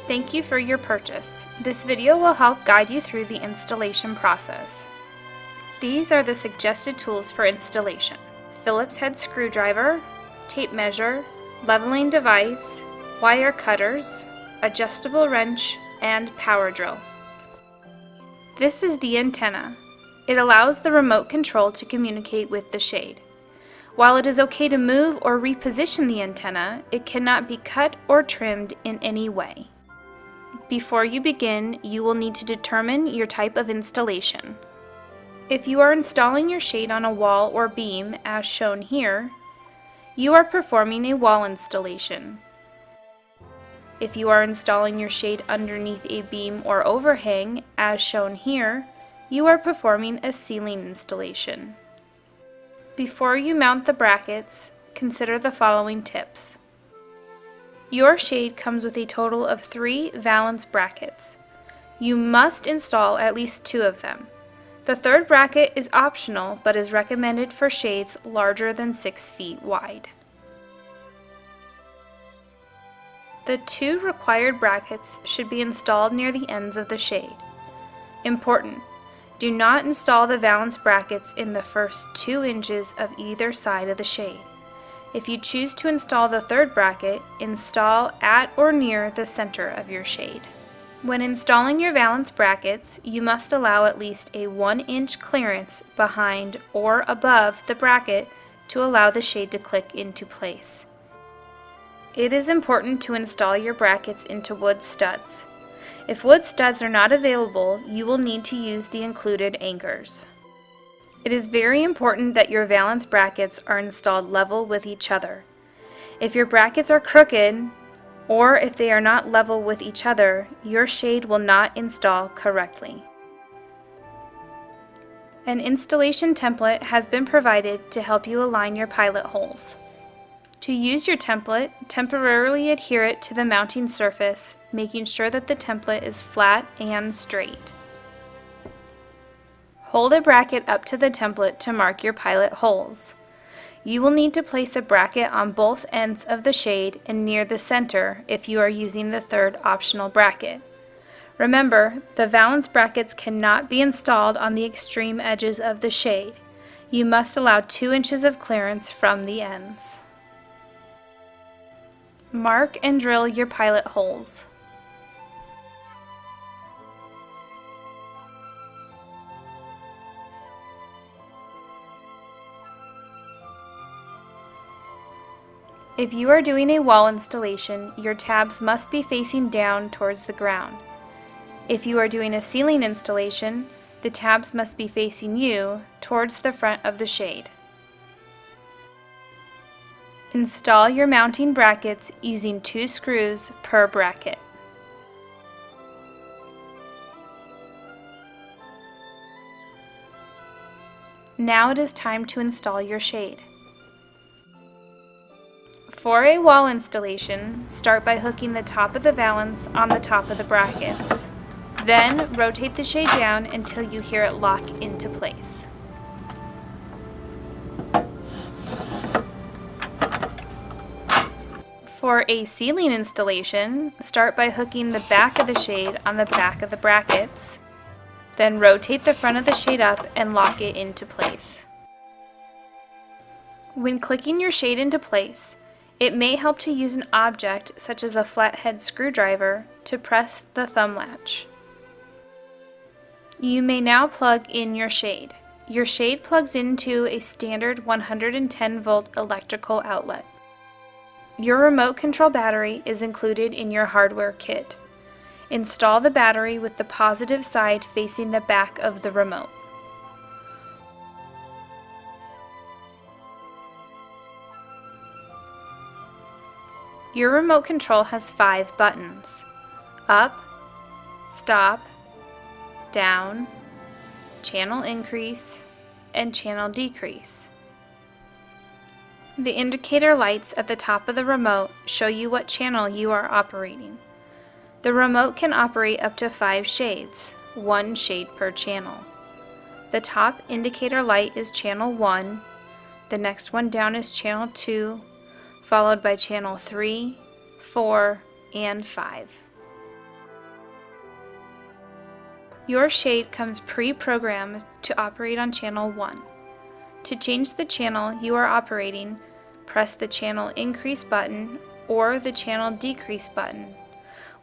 Thank you for your purchase. This video will help guide you through the installation process. These are the suggested tools for installation: Phillips head screwdriver, tape measure, leveling device, wire cutters, adjustable wrench, and power drill. This is the antenna. It allows the remote control to communicate with the shade. While it is okay to move or reposition the antenna, it cannot be cut or trimmed in any way. Before you begin, you will need to determine your type of installation. If you are installing your shade on a wall or beam, as shown here, you are performing a wall installation. If you are installing your shade underneath a beam or overhang, as shown here, you are performing a ceiling installation. Before you mount the brackets, consider the following tips. Your shade comes with a total of 3 valance brackets. You must install at least 2 of them. The third bracket is optional but is recommended for shades larger than 6 feet wide. The 2 required brackets should be installed near the ends of the shade. Important: do not install the valance brackets in the first 2 inches of either side of the shade. If you choose to install the third bracket, install at or near the center of your shade. When installing your valance brackets, you must allow at least a 1-inch clearance behind or above the bracket to allow the shade to click into place. It is important to install your brackets into wood studs. If wood studs are not available, you will need to use the included anchors. It is very important that your valance brackets are installed level with each other. If your brackets are crooked, or if they are not level with each other, your shade will not install correctly. An installation template has been provided to help you align your pilot holes. To use your template, temporarily adhere it to the mounting surface, making sure that the template is flat and straight. Hold a bracket up to the template to mark your pilot holes. You will need to place a bracket on both ends of the shade and near the center if you are using the third optional bracket. Remember, the valance brackets cannot be installed on the extreme edges of the shade. You must allow 2 inches of clearance from the ends. Mark and drill your pilot holes. If you are doing a wall installation, your tabs must be facing down towards the ground. If you are doing a ceiling installation, the tabs must be facing you towards the front of the shade. Install your mounting brackets using 2 screws per bracket. Now it is time to install your shade. For a wall installation, start by hooking the top of the valance on the top of the brackets. Then rotate the shade down until you hear it lock into place. For a ceiling installation, start by hooking the back of the shade on the back of the brackets. Then rotate the front of the shade up and lock it into place. When clicking your shade into place, it may help to use an object such as a flathead screwdriver to press the thumb latch. You may now plug in your shade. Your shade plugs into a standard 110 volt electrical outlet. Your remote control battery is included in your hardware kit. Install the battery with the positive side facing the back of the remote. Your remote control has 5 buttons: up, stop, down, channel increase, and channel decrease. The indicator lights at the top of the remote show you what channel you are operating. The remote can operate up to 5 shades, 1 shade per channel. The top indicator light is channel 1, the next one down is channel 2, followed by channel 3, 4, and 5. Your shade comes pre-programmed to operate on channel 1. To change the channel you are operating, press the channel increase button or the channel decrease button.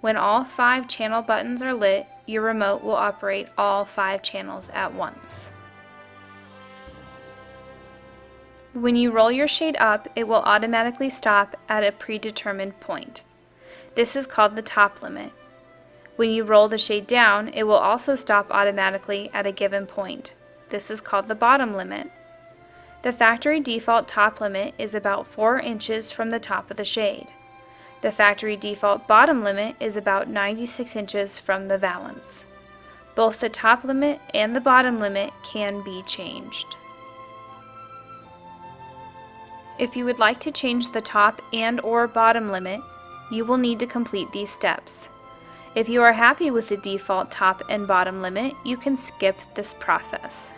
When all 5 channel buttons are lit, your remote will operate all 5 channels at once. When you roll your shade up, it will automatically stop at a predetermined point. This is called the top limit. When you roll the shade down, it will also stop automatically at a given point. This is called the bottom limit. The factory default top limit is about 4 inches from the top of the shade. The factory default bottom limit is about 96 inches from the valance. Both the top limit and the bottom limit can be changed. If you would like to change the top and/or bottom limit, you will need to complete these steps. If you are happy with the default top and bottom limit, you can skip this process.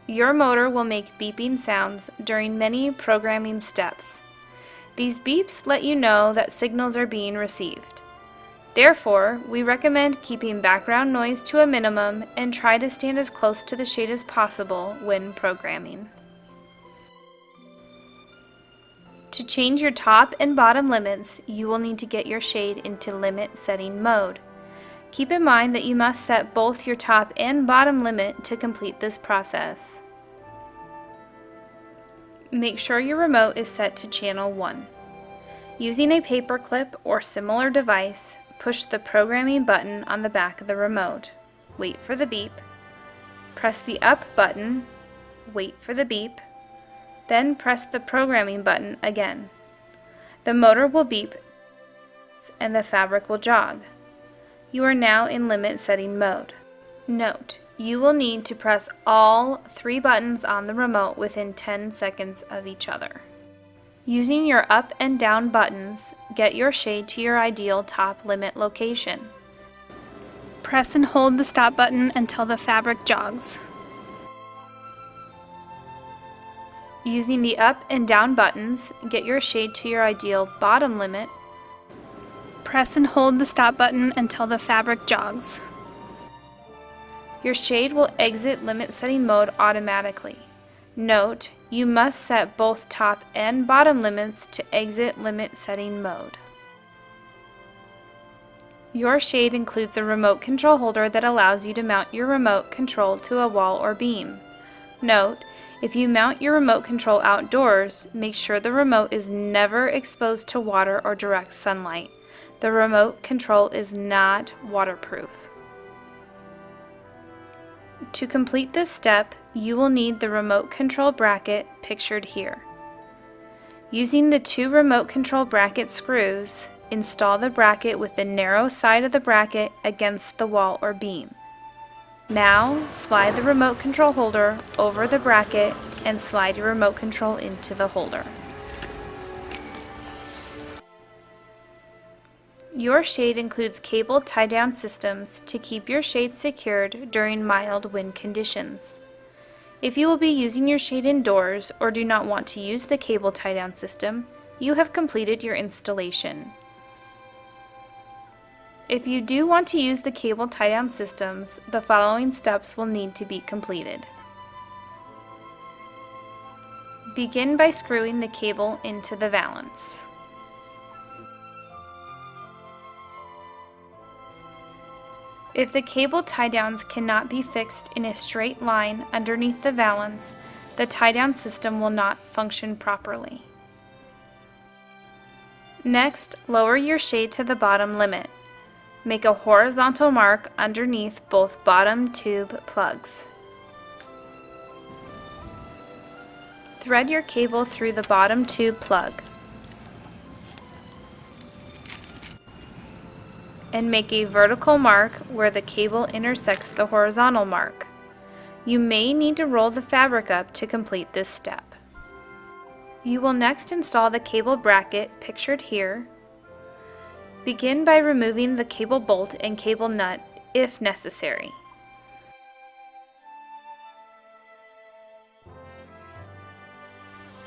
Your motor will make beeping sounds during many programming steps. These beeps let you know that signals are being received. Therefore, we recommend keeping background noise to a minimum and try to stand as close to the shade as possible when programming. To change your top and bottom limits, you will need to get your shade into limit setting mode. Keep in mind that you must set both your top and bottom limit to complete this process. Make sure your remote is set to channel 1. Using a paper clip or similar device, push the programming button on the back of the remote. Wait for the beep. Press the up button. Wait for the beep. Then press the programming button again. The motor will beep and the fabric will jog. You are now in limit setting mode. Note, you will need to press all 3 buttons on the remote within 10 seconds of each other. Using your up and down buttons, get your shade to your ideal top limit location. Press and hold the stop button until the fabric jogs. Using the up and down buttons, get your shade to your ideal bottom limit. Press and hold the stop button until the fabric jogs. Your shade will exit limit setting mode automatically. Note, you must set both top and bottom limits to exit limit setting mode. Your shade includes a remote control holder that allows you to mount your remote control to a wall or beam. Note, if you mount your remote control outdoors, make sure the remote is never exposed to water or direct sunlight. The remote control is not waterproof. To complete this step, you will need the remote control bracket pictured here. Using the 2 remote control bracket screws, install the bracket with the narrow side of the bracket against the wall or beam. Now, slide the remote control holder over the bracket and slide your remote control into the holder. Your shade includes cable tie-down systems to keep your shade secured during mild wind conditions. If you will be using your shade indoors or do not want to use the cable tie-down system, you have completed your installation. If you do want to use the cable tie-down systems, the following steps will need to be completed. Begin by screwing the cable into the valance. If the cable tie-downs cannot be fixed in a straight line underneath the valance, the tie-down system will not function properly. Next, lower your shade to the bottom limit. Make a horizontal mark underneath both bottom tube plugs. Thread your cable through the bottom tube plug and make a vertical mark where the cable intersects the horizontal mark. You may need to roll the fabric up to complete this step. You will next install the cable bracket pictured here. Begin by removing the cable bolt and cable nut if necessary.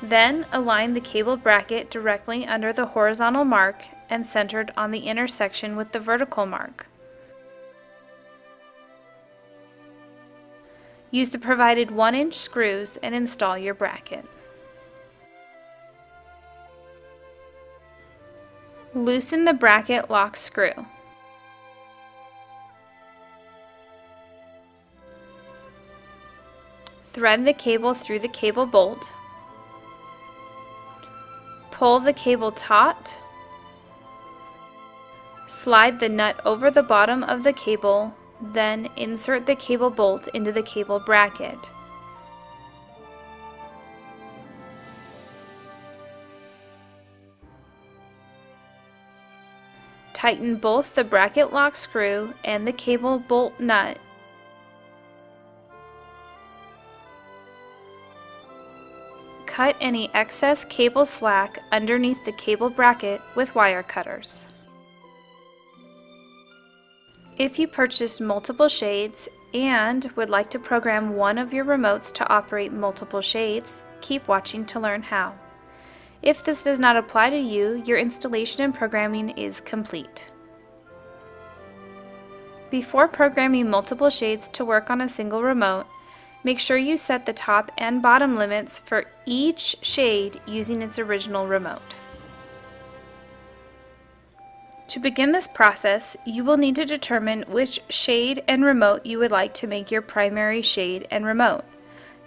Then align the cable bracket directly under the horizontal mark and centered on the intersection with the vertical mark. Use the provided 1-inch screws and install your bracket. Loosen the bracket lock screw. Thread the cable through the cable bolt. Pull the cable taut. Slide the nut over the bottom of the cable, then insert the cable bolt into the cable bracket. Tighten both the bracket lock screw and the cable bolt nut. Cut any excess cable slack underneath the cable bracket with wire cutters. If you purchased multiple shades and would like to program one of your remotes to operate multiple shades, keep watching to learn how. If this does not apply to you, your installation and programming is complete. Before programming multiple shades to work on a single remote, make sure you set the top and bottom limits for each shade using its original remote. To begin this process, you will need to determine which shade and remote you would like to make your primary shade and remote.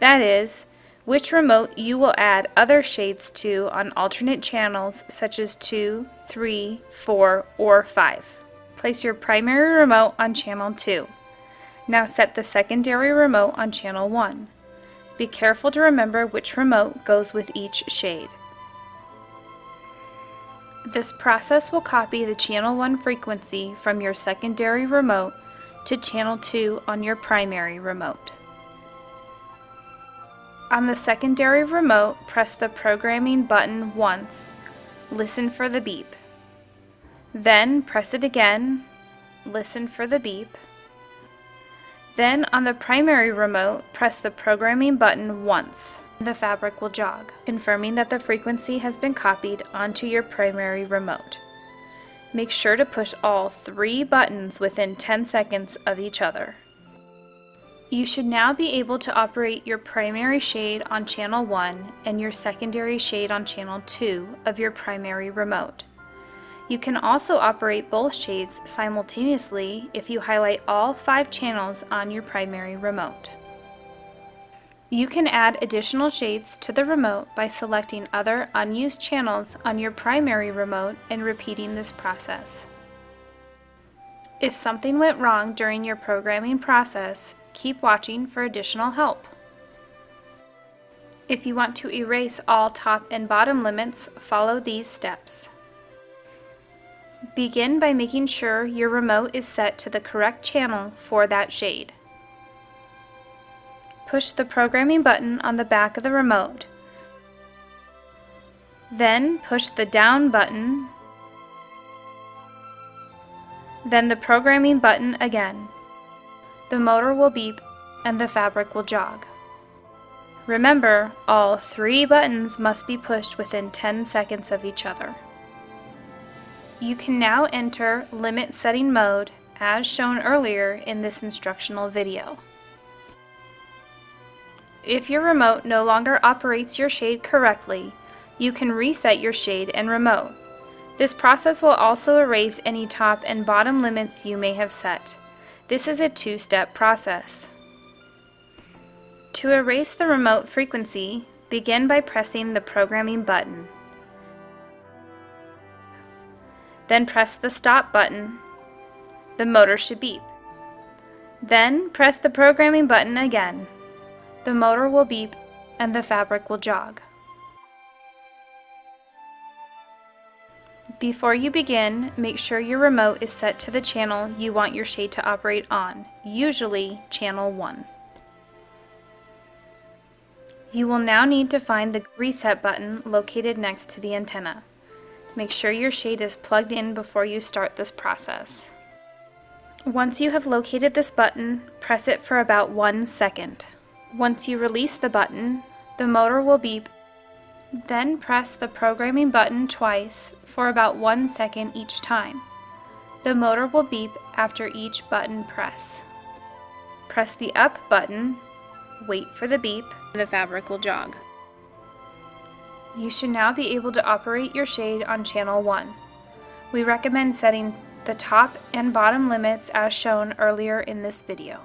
That is, which remote you will add other shades to on alternate channels such as 2, 3, 4, or 5. Place your primary remote on channel 2. Now set the secondary remote on channel 1. Be careful to remember which remote goes with each shade. This process will copy the channel 1 frequency from your secondary remote to channel 2 on your primary remote. On the secondary remote, press the programming button once. Listen for the beep. Then press it again. Listen for the beep. Then on the primary remote, press the programming button once. The fabric will jog, confirming that the frequency has been copied onto your primary remote. Make sure to push all 3 buttons within 10 seconds of each other. You should now be able to operate your primary shade on channel 1 and your secondary shade on channel 2 of your primary remote. You can also operate both shades simultaneously if you highlight all 5 channels on your primary remote. You can add additional shades to the remote by selecting other unused channels on your primary remote and repeating this process. If something went wrong during your programming process, keep watching for additional help. If you want to erase all top and bottom limits, follow these steps. Begin by making sure your remote is set to the correct channel for that shade. Push the programming button on the back of the remote. Then push the down button. Then the programming button again. The motor will beep and the fabric will jog. Remember, all 3 buttons must be pushed within 10 seconds of each other. You can now enter limit setting mode as shown earlier in this instructional video. If your remote no longer operates your shade correctly, you can reset your shade and remote. This process will also erase any top and bottom limits you may have set. This is a 2-step process. To erase the remote frequency, begin by pressing the programming button. Then press the stop button. The motor should beep. Then press the programming button again. The motor will beep and the fabric will jog. Before you begin, make sure your remote is set to the channel you want your shade to operate on, usually channel 1. You will now need to find the reset button located next to the antenna. Make sure your shade is plugged in before you start this process. Once you have located this button, press it for about 1 second. Once you release the button, the motor will beep Then press the programming button twice for about 1 second each time. The motor will beep after each button press. Press the up button, wait for the beep, and the fabric will jog. You should now be able to operate your shade on channel 1. We recommend setting the top and bottom limits as shown earlier in this video.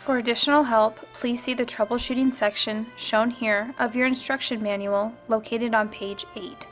For additional help, please see the troubleshooting section shown here of your instruction manual located on page 8.